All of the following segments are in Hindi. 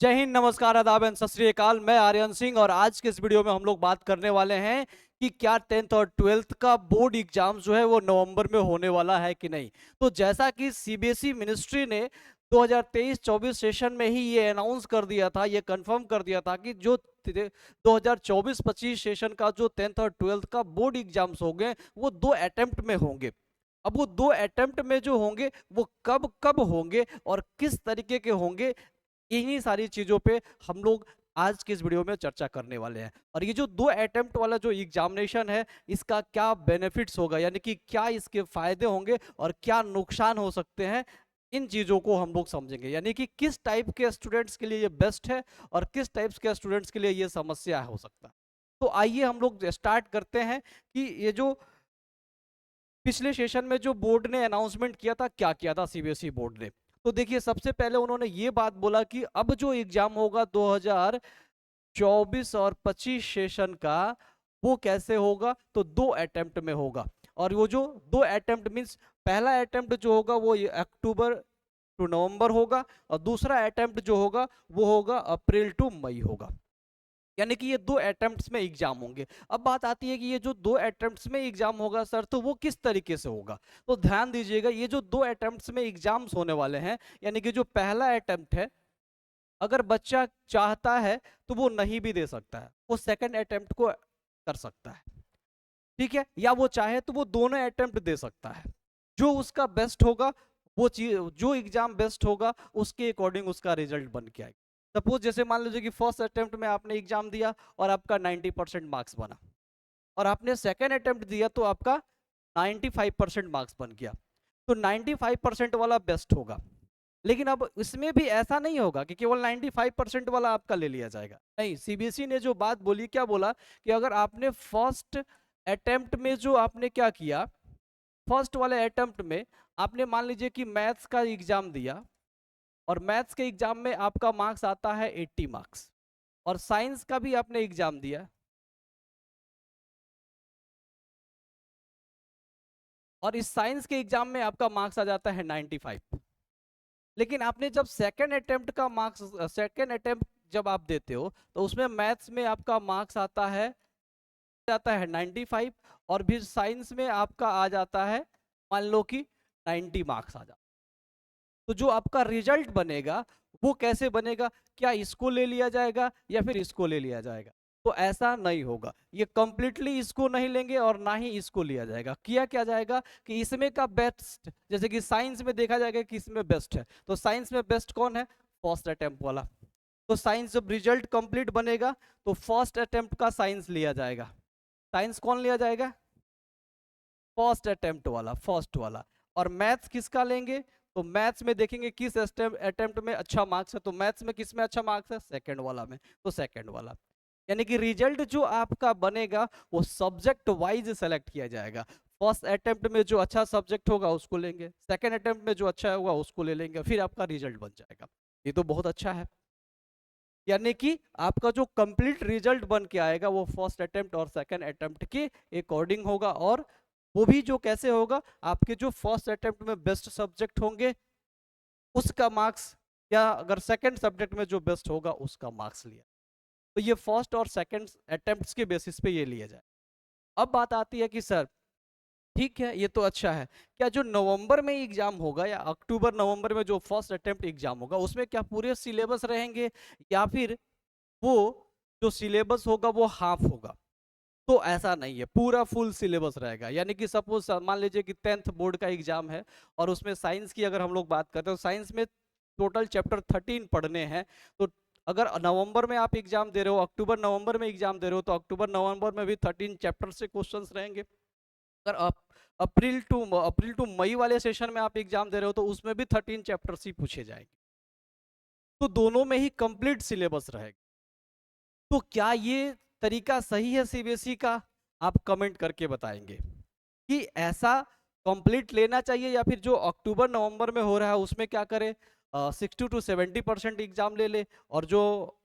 जय हिंद, नमस्कार, आदाब एंड सत श्री अकाल। मैं आर्यन सिंह और आज के इस वीडियो में हम लोग बात करने वाले हैं कि क्या 10th और 12th का बोर्ड एग्जाम जो है वो नवंबर में होने वाला है कि नहीं। तो जैसा कि सीबीएसई मिनिस्ट्री ने 2023-24 सेशन में ही ये अनाउंस कर दिया था, ये कंफर्म कर दिया था कि जो 2024-25 सेशन का जो 10th और 12th का बोर्ड एग्जाम्स होंगे वो 2 अटेम्प्ट में होंगे। अब वो 2 अटेम्प्ट में जो होंगे वो कब कब होंगे और किस तरीके के होंगे, इन्हीं सारी चीजों पे हम लोग आज के इस वीडियो में चर्चा करने वाले हैं। और ये जो 2 अटेम्प्ट वाला जो एग्जामिनेशन है इसका क्या बेनिफिट्स होगा, यानी कि क्या इसके फायदे होंगे और क्या नुकसान हो सकते हैं, इन चीजों को हम लोग समझेंगे। यानी कि किस टाइप के स्टूडेंट्स के लिए ये बेस्ट है और किस टाइप्स के स्टूडेंट्स के लिए ये समस्या हो सकता है। तो आइए हम लोग स्टार्ट करते हैं कि ये जो पिछले सेशन में जो बोर्ड ने अनाउंसमेंट किया था, क्या किया था सीबीएसई बोर्ड ने। तो देखिए, सबसे पहले उन्होंने ये बात बोला कि अब जो एग्जाम होगा 2024 और 25 सेशन का, वो कैसे होगा, तो 2 अटेम्प्ट में होगा। और वो जो 2 अटेम्प्ट मीन्स पहला अटेम्प्ट जो होगा वो अक्टूबर टू नवंबर होगा और दूसरा अटेम्प्ट जो होगा वो होगा अप्रैल टू मई होगा। यानी कि ये 2 अटेम्प्ट्स में एग्जाम होंगे। अब बात आती है कि ये जो 2 अटेम्प्ट्स में एग्जाम होगा सर, तो वो किस तरीके से होगा। तो ध्यान दीजिएगा, ये जो 2 अटेम्प्ट्स में एग्जाम्स होने वाले हैं, यानी कि जो पहला अटेम्प्ट है, अगर बच्चा चाहता है तो वो नहीं भी दे सकता है, वो सेकंड अटेम्प्ट को कर सकता है, ठीक है। या वो चाहे तो वो दोनों अटेम्प्ट दे सकता है। जो उसका बेस्ट होगा, वो चीज जो एग्जाम बेस्ट होगा उसके अकॉर्डिंग उसका रिजल्ट बन के आएगा। सपोज जैसे मान लीजिए कि फर्स्ट अटेम्प्ट में आपने एग्जाम दिया और आपका 90% मार्क्स बना, और आपने सेकेंड अटेम्प्ट दिया तो आपका 95% मार्क्स बन गया, तो 95% वाला बेस्ट होगा। लेकिन अब इसमें भी ऐसा नहीं होगा कि केवल 95% वाला आपका ले लिया जाएगा, नहीं। सीबीएसई ने जो बात बोली, क्या बोला कि अगर आपने फर्स्ट अटेम्प्ट में जो आपने क्या किया, फर्स्ट वाले अटेम्प्ट में आपने मान लीजिए कि मैथ्स का एग्जाम दिया और मैथ्स के एग्जाम में आपका मार्क्स आता है 80 मार्क्स, और साइंस का भी आपने एग्जाम दिया और इस साइंस के एग्जाम में आपका मार्क्स आ जाता है 95। लेकिन आपने जब सेकेंड अटेम्प्ट का मार्क्स, सेकेंड अटेम्प्ट जब आप देते हो तो उसमें मैथ्स में आपका मार्क्स आता है 95, और फिर साइंस में आपका आ जाता है मान लो कि 90 मार्क्स आ जाता। तो जो आपका रिजल्ट बनेगा वो कैसे बनेगा, क्या इसको ले लिया जाएगा या फिर इसको ले लिया जाएगा। तो ऐसा नहीं होगा, ये कंप्लीटली इसको नहीं लेंगे और ना ही इसको लिया जाएगा। किया क्या जाएगा कि इसमें का बेस्ट, जैसे कि साइंस में देखा जाएगा कि इसमें बेस्ट है, तो साइंस में बेस्ट कौन है, फर्स्ट अटेम्प्ट वाला। तो साइंस जब रिजल्ट कंप्लीट बनेगा तो फर्स्ट अटेम्प्ट का साइंस लिया जाएगा। साइंस कौन लिया जाएगा, फर्स्ट अटेम्प्ट वाला, फर्स्ट वाला। और मैथ्स किसका लेंगे, तो मैथ्स में देखेंगे किस अटेम्प्ट में अच्छा मार्क्स है, तो मैथ्स में किस में अच्छा मार्क्स है, सेकंड वाला में, तो सेकंड वाला। यानी कि रिजल्ट जो आपका बनेगा वो सब्जेक्ट वाइज सेलेक्ट किया जाएगा। फर्स्ट अटेम्प्ट में जो अच्छा सब्जेक्ट होगा उसको लेंगे, सेकंड अटेम्प्ट में जो अच्छा होगा उसको ले लेंगे, फिर आपका रिजल्ट बन जाएगा। ये तो बहुत अच्छा है। यानी कि आपका जो कंप्लीट रिजल्ट बन के आएगा वो फर्स्ट अटेम्प्ट और सेकंड अटेम्प्ट के अकॉर्डिंग होगा। और वो भी जो कैसे होगा, आपके जो फर्स्ट अटेम्प्ट में बेस्ट सब्जेक्ट होंगे उसका मार्क्स, या अगर सेकंड सब्जेक्ट में जो बेस्ट होगा उसका मार्क्स लिया। तो ये फर्स्ट और सेकंड अटेम्प्ट्स के बेसिस पे ये लिया जाए। अब बात आती है कि सर ठीक है, ये तो अच्छा है, क्या जो नवंबर में एग्जाम होगा या अक्टूबर नवंबर में जो फर्स्ट अटेम्प्ट एग्जाम होगा उसमें क्या पूरे सिलेबस रहेंगे, या फिर वो जो सिलेबस होगा वो हाफ होगा। तो ऐसा नहीं है, पूरा फुल सिलेबस रहेगा। यानी कि सपोज मान लीजिए कि 10th बोर्ड का एग्जाम है और उसमें साइंस की अगर हम लोग बात करते हैं तो साइंस में टोटल चैप्टर 13 पढ़ने हैं। तो अगर नवंबर में आप एग्जाम दे रहे हो, अक्टूबर नवंबर में एग्जाम दे रहे हो, तो अक्टूबर नवंबर में भी 13 चैप्टर से क्वेश्चंस रहेंगे। अगर आप अप्रैल टू मई वाले सेशन में आप एग्जाम दे रहे हो तो उसमें भी 13 चैप्टर्स ही पूछे जाएंगे। तो दोनों में ही कंप्लीट सिलेबस रहेगा। तो क्या ये तरीका सही है सीबीएसई का, आप कमेंट करके बताएंगे कि ऐसा कंप्लीट लेना चाहिए, या फिर जो अक्टूबर नवंबर में हो रहा है उसमें क्या करें, 60 to 70% एग्जाम ले ले, और जो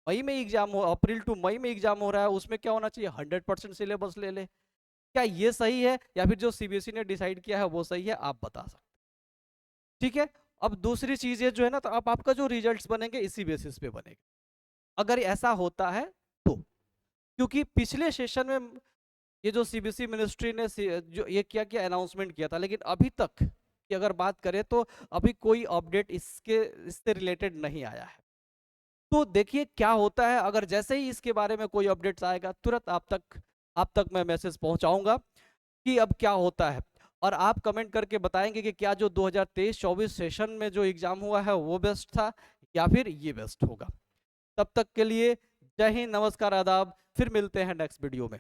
मई में एग्जाम हो, अप्रैल टू मई में एग्जाम हो रहा है उसमें क्या होना चाहिए, 100% सिलेबस ले ले। क्या ये सही है या फिर जो सीबीएसई ने डिसाइड किया है वो सही है, आप बता सकते, ठीक है। अब दूसरी चीज ये जो है ना, तो अब आपका जो रिजल्ट्स बनेंगे इसी बेसिस पे बनेंगे, अगर ऐसा होता है तो। क्योंकि पिछले सेशन में ये जो सीबीएसई मिनिस्ट्री ने जो ये क्या क्या अनाउंसमेंट किया था, लेकिन अभी तक की अगर बात करें तो अभी कोई अपडेट इससे रिलेटेड नहीं आया है। तो देखिए क्या होता है, अगर जैसे ही इसके बारे में कोई अपडेट्स आएगा तुरंत आप तक मैं मैसेज पहुंचाऊंगा कि अब क्या होता है। और आप कमेंट करके बताएंगे कि क्या जो 2023-24 सेशन में जो एग्जाम हुआ है वो बेस्ट था या फिर ये बेस्ट होगा। तब तक के लिए जय हिंद, नमस्कार, आदाब, फिर मिलते हैं नेक्स्ट वीडियो में।